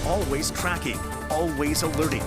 always tracking, always alerting.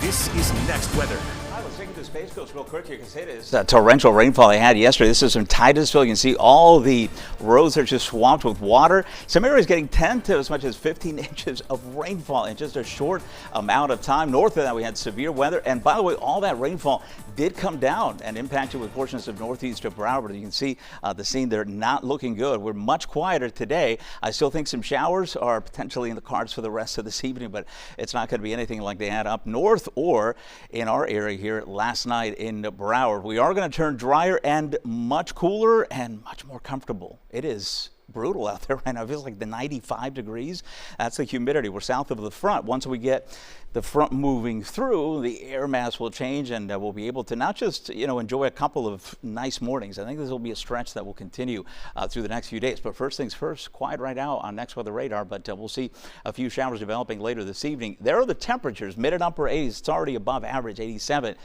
This is Next Weather. Let's take it to Space Coast real quick. You can see it is torrential rainfall they had yesterday. This is from Titusville. You can see all the roads are just swamped with water. Some areas getting 10 to as much as 15 inches of rainfall in just a short amount of time. North of that, we had severe weather. And by the way, all that rainfall did come down and impacted with portions of northeast of Broward. You can see the scene there not looking good. We're much quieter today. I still think some showers are potentially in the cards for the rest of this evening, but it's not going to be anything like they had up north or in our area here last night in Broward. We are going to turn drier and much cooler and much more comfortable. It is brutal out there right now. It feels like the 95 degrees. That's the humidity. We're south of the front. Once we get the front moving through, the air mass will change and we'll be able to not just, enjoy a couple of nice mornings. I think this will be a stretch that will continue through the next few days. But first things first, quiet right now on Next Weather Radar, but we'll see a few showers developing later this evening. There are the temperatures, mid and upper 80s. It's already above average, 87.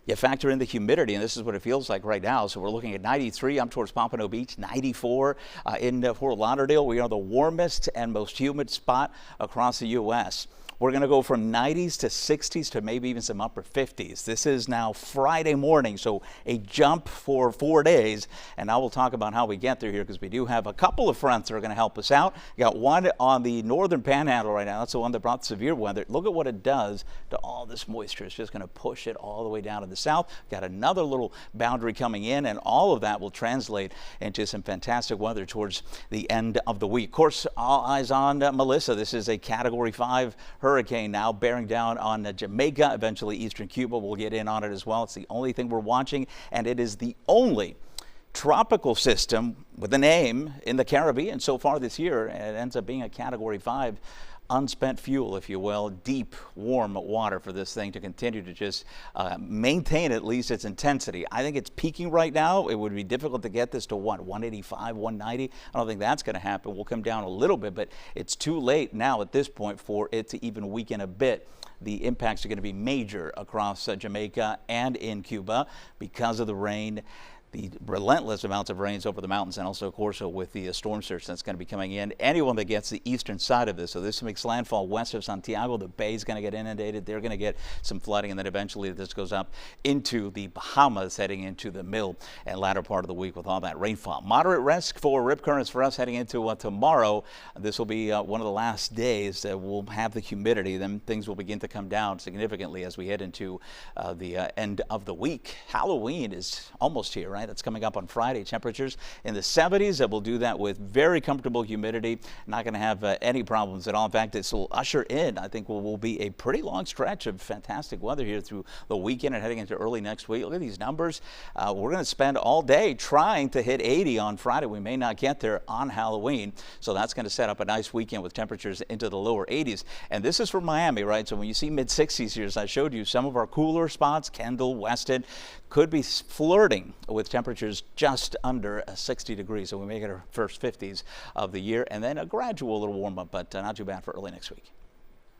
You factor in the humidity, and this is what it feels like right now. So we're looking at 93 up towards Pompano Beach, 94 in Fort Lauderdale. We are the warmest and most humid spot across the U.S. We're going to go from 90s to 60s to maybe even some upper 50s. This is now Friday morning, so a jump for 4 days. And I will talk about how we get through here because we do have a couple of fronts that are going to help us out. We got one on the northern panhandle right now. That's the one that brought severe weather. Look at what it does to all this moisture. It's just going to push it all the way down to the south. Got another little boundary coming in, and all of that will translate into some fantastic weather towards the end of the week. Of course, all eyes on Melissa. This is a Category 5 hurricane now bearing down on Jamaica, eventually eastern Cuba. We'll get in on it as well. It's the only thing we're watching, and it is the only tropical system with a name in the Caribbean so far this year. And it ends up being a Category 5 unspent fuel, if you will, deep, warm water for this thing to continue to just maintain at least its intensity. I think it's peaking right now. It would be difficult to get this to 185, 190. I don't think that's going to happen. We'll come down a little bit, but it's too late now at this point for it to even weaken a bit. The impacts are going to be major across Jamaica and in Cuba because of the rain, the relentless amounts of rains over the mountains, and also, of course, with the storm surge that's going to be coming in. Anyone that gets the eastern side of this, so this makes landfall west of Santiago, the bay is going to get inundated. They're going to get some flooding, and then eventually this goes up into the Bahamas, heading into the middle and latter part of the week with all that rainfall. Moderate risk for rip currents for us heading into tomorrow. This will be one of the last days that we'll have the humidity. Then things will begin to come down significantly as we head into the end of the week. Halloween is almost here, right? That's coming up on Friday. Temperatures in the 70s. That will do that with very comfortable humidity. Not going to have any problems at all. In fact, this will usher in, I think, will be a pretty long stretch of fantastic weather here through the weekend and heading into early next week. Look at these numbers. We're going to spend all day trying to hit 80 on Friday. We may not get there on Halloween. So that's going to set up a nice weekend with temperatures into the lower 80s. And this is for Miami, right? So when you see mid 60s here, as I showed you, some of our cooler spots, Kendall, Weston, could be flirting with temperatures just under 60 degrees. So we make it our first 50s of the year, and then a gradual little warm up, but not too bad for early next week.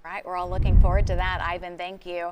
Right, we're all looking forward to that. Ivan, thank you.